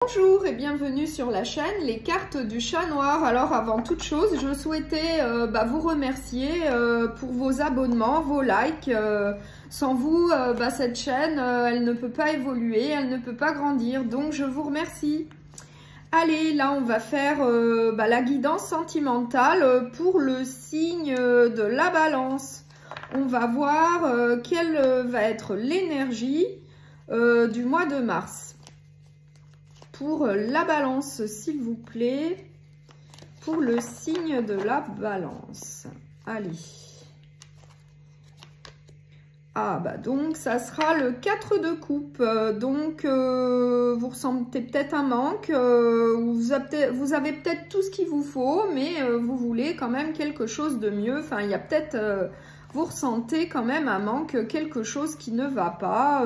Bonjour et bienvenue sur la chaîne Les Cartes du Chat Noir. Alors avant toute chose, je souhaitais vous remercier pour vos abonnements, vos likes. Sans vous, cette chaîne, elle ne peut pas évoluer, elle ne peut pas grandir. Donc je vous remercie. Allez, là on va faire la guidance sentimentale pour le signe de la Balance. On va voir quelle va être l'énergie du mois de mars. Pour la Balance, s'il vous plaît, pour le signe de la Balance. Allez. Donc ça sera le 4 de coupe. Donc vous ressentez peut-être un manque, vous avez peut-être tout ce qu'il vous faut, mais vous voulez quand même quelque chose de mieux. Enfin, il y a peut-être, vous ressentez quand même un manque, quelque chose qui ne va pas.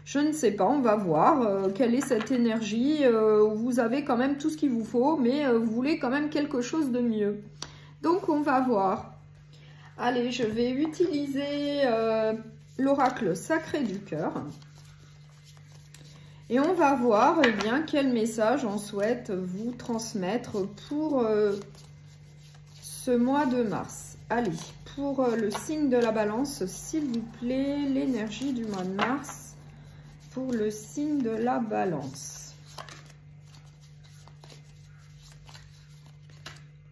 Je ne sais pas, on va voir quelle est cette énergie où vous avez quand même tout ce qu'il vous faut, mais vous voulez quand même quelque chose de mieux. Donc, on va voir. Allez, je vais utiliser l'oracle sacré du cœur. Et on va voir quel message on souhaite vous transmettre pour ce mois de mars. Allez, pour le signe de la Balance, s'il vous plaît, l'énergie du mois de mars. Pour le signe de la Balance.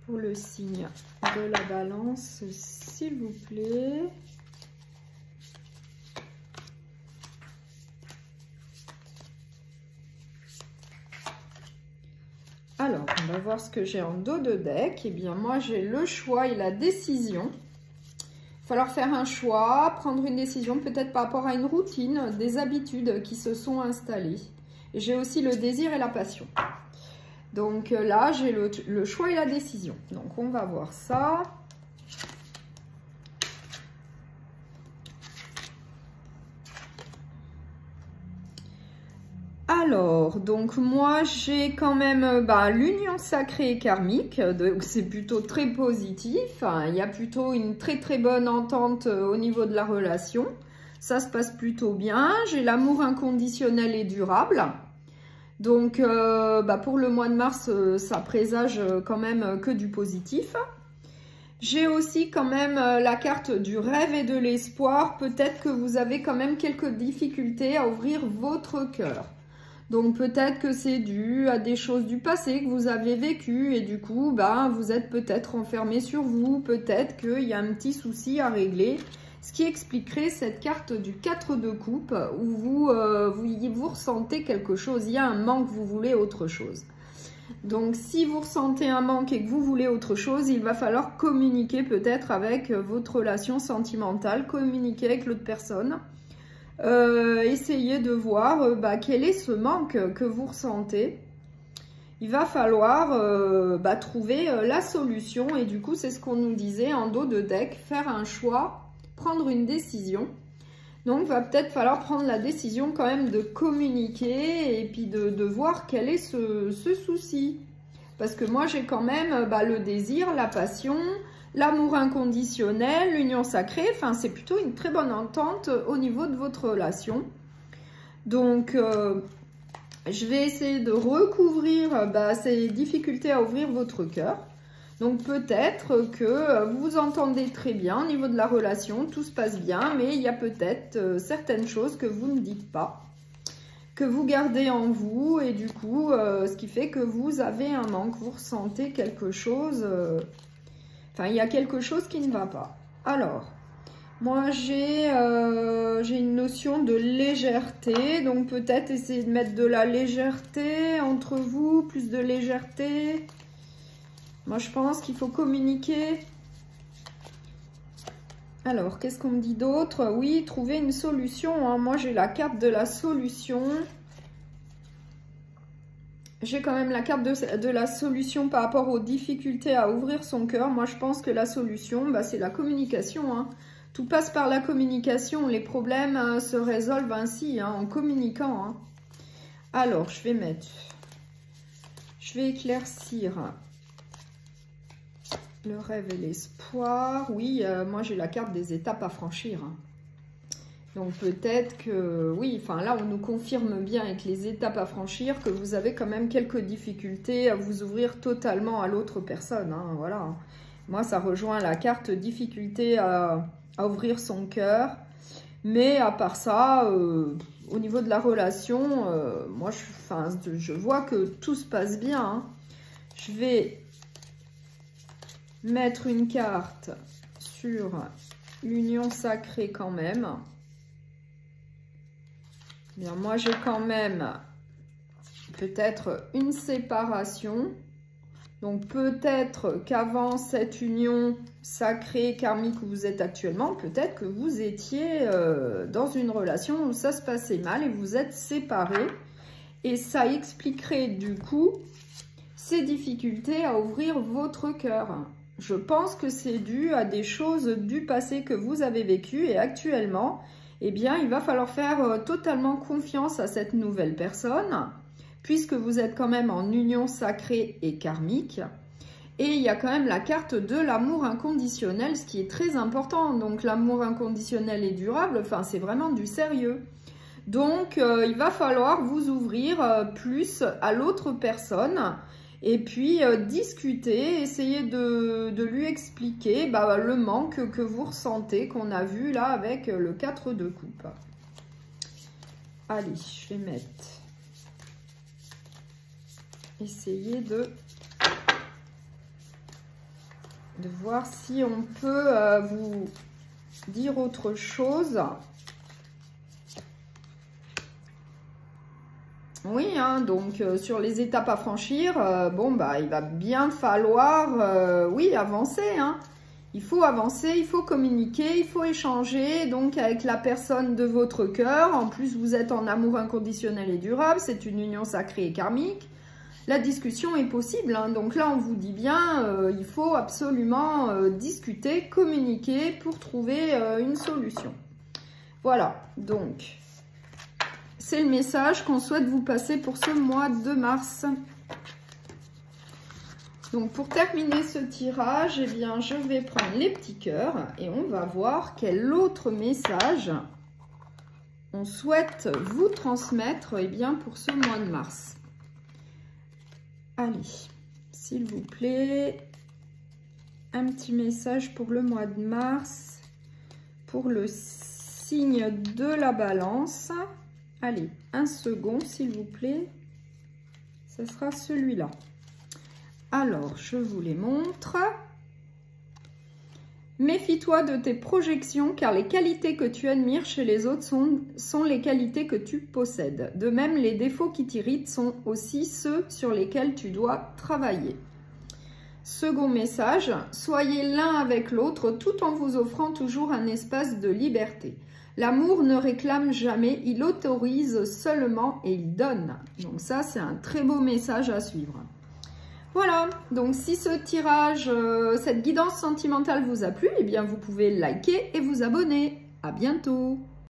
Pour le signe de la Balance, s'il vous plaît. Alors, on va voir ce que j'ai en dos de deck. Eh bien, moi, j'ai le choix et la décision. Il va falloir faire un choix, prendre une décision peut-être par rapport à une routine, des habitudes qui se sont installées. Et j'ai aussi le désir et la passion. Donc là, j'ai le choix et la décision. Donc on va voir ça. Alors, donc moi j'ai quand même l'union sacrée et karmique, c'est plutôt très positif, il y a plutôt une très bonne entente au niveau de la relation, ça se passe plutôt bien, j'ai l'amour inconditionnel et durable, donc pour le mois de mars ça présage quand même que du positif. J'ai aussi quand même la carte du rêve et de l'espoir, peut-être que vous avez quand même quelques difficultés à ouvrir votre cœur. Donc peut-être que c'est dû à des choses du passé que vous avez vécues et du coup, vous êtes peut-être enfermé sur vous, peut-être qu'il y a un petit souci à régler. Ce qui expliquerait cette carte du 4 de coupe où vous ressentez quelque chose, il y a un manque, vous voulez autre chose. Donc si vous ressentez un manque et que vous voulez autre chose, il va falloir communiquer peut-être avec votre relation sentimentale, communiquer avec l'autre personne. Essayez de voir quel est ce manque que vous ressentez. Il va falloir trouver la solution et du coup c'est ce qu'on nous disait en dos de deck, faire un choix, prendre une décision. Donc va peut-être falloir prendre la décision quand même de communiquer et puis de voir quel est ce souci. Parce que moi j'ai quand même le désir, la passion, l'amour inconditionnel, l'union sacrée, enfin c'est plutôt une très bonne entente au niveau de votre relation. Donc je vais essayer de recouvrir ces difficultés à ouvrir votre cœur. Donc peut-être que vous vous entendez très bien au niveau de la relation, tout se passe bien, mais il y a peut-être certaines choses que vous ne dites pas, que vous gardez en vous et du coup ce qui fait que vous avez un manque, vous ressentez quelque chose... Enfin, il y a quelque chose qui ne va pas. Alors, moi, j'ai une notion de légèreté. Donc, peut-être essayer de mettre de la légèreté entre vous, plus de légèreté. Moi, je pense qu'il faut communiquer. Alors, qu'est-ce qu'on me dit d'autre? Oui, trouver une solution. Hein. Moi, j'ai la carte de la solution. J'ai quand même la carte de la solution par rapport aux difficultés à ouvrir son cœur. Moi, je pense que la solution, c'est la communication. Hein. Tout passe par la communication. Les problèmes se résolvent ainsi, en communiquant. Hein. Alors, je vais éclaircir le rêve et l'espoir. Oui, moi, j'ai la carte des étapes à franchir. Hein. Donc peut-être que, oui, enfin là on nous confirme bien avec les étapes à franchir que vous avez quand même quelques difficultés à vous ouvrir totalement à l'autre personne, hein, voilà. Moi ça rejoint la carte difficulté à ouvrir son cœur, mais à part ça, au niveau de la relation, moi je vois que tout se passe bien, hein. Je vais mettre une carte sur l'union sacrée quand même. Bien, moi, j'ai quand même peut-être une séparation. Donc, peut-être qu'avant cette union sacrée, karmique où vous êtes actuellement, peut-être que vous étiez dans une relation où ça se passait mal et vous êtes séparés. Et ça expliquerait du coup ces difficultés à ouvrir votre cœur. Je pense que c'est dû à des choses du passé que vous avez vécues et actuellement, eh bien, il va falloir faire totalement confiance à cette nouvelle personne, puisque vous êtes quand même en union sacrée et karmique. Et il y a quand même la carte de l'amour inconditionnel, ce qui est très important. Donc, l'amour inconditionnel et durable, enfin, c'est vraiment du sérieux. Donc, il va falloir vous ouvrir plus à l'autre personne. Et puis, discuter, essayer de lui expliquer le manque que vous ressentez, qu'on a vu là avec le 4 de coupe. Allez, je vais mettre... Essayer de voir si on peut vous dire autre chose. Oui, hein, donc sur les étapes à franchir, il va bien falloir, oui, avancer, hein. Il faut avancer, il faut communiquer, il faut échanger donc avec la personne de votre cœur. En plus, vous êtes en amour inconditionnel et durable, c'est une union sacrée et karmique. La discussion est possible, hein. Donc là, on vous dit bien, il faut absolument discuter, communiquer pour trouver une solution. Voilà, donc... C'est le message qu'on souhaite vous passer pour ce mois de mars. Donc, pour terminer ce tirage, eh bien, je vais prendre les petits cœurs et on va voir quel autre message on souhaite vous transmettre pour ce mois de mars. Allez, s'il vous plaît, un petit message pour le mois de mars, pour le signe de la balance. Allez, un second, s'il vous plaît. Ce sera celui-là. Alors, je vous les montre. Méfie-toi de tes projections, car les qualités que tu admires chez les autres sont les qualités que tu possèdes. De même, les défauts qui t'irritent sont aussi ceux sur lesquels tu dois travailler. Second message, soyez l'un avec l'autre tout en vous offrant toujours un espace de liberté. L'amour ne réclame jamais, il autorise seulement et il donne. Donc ça, c'est un très beau message à suivre. Voilà, donc si ce tirage, cette guidance sentimentale vous a plu, eh bien vous pouvez liker et vous abonner. À bientôt!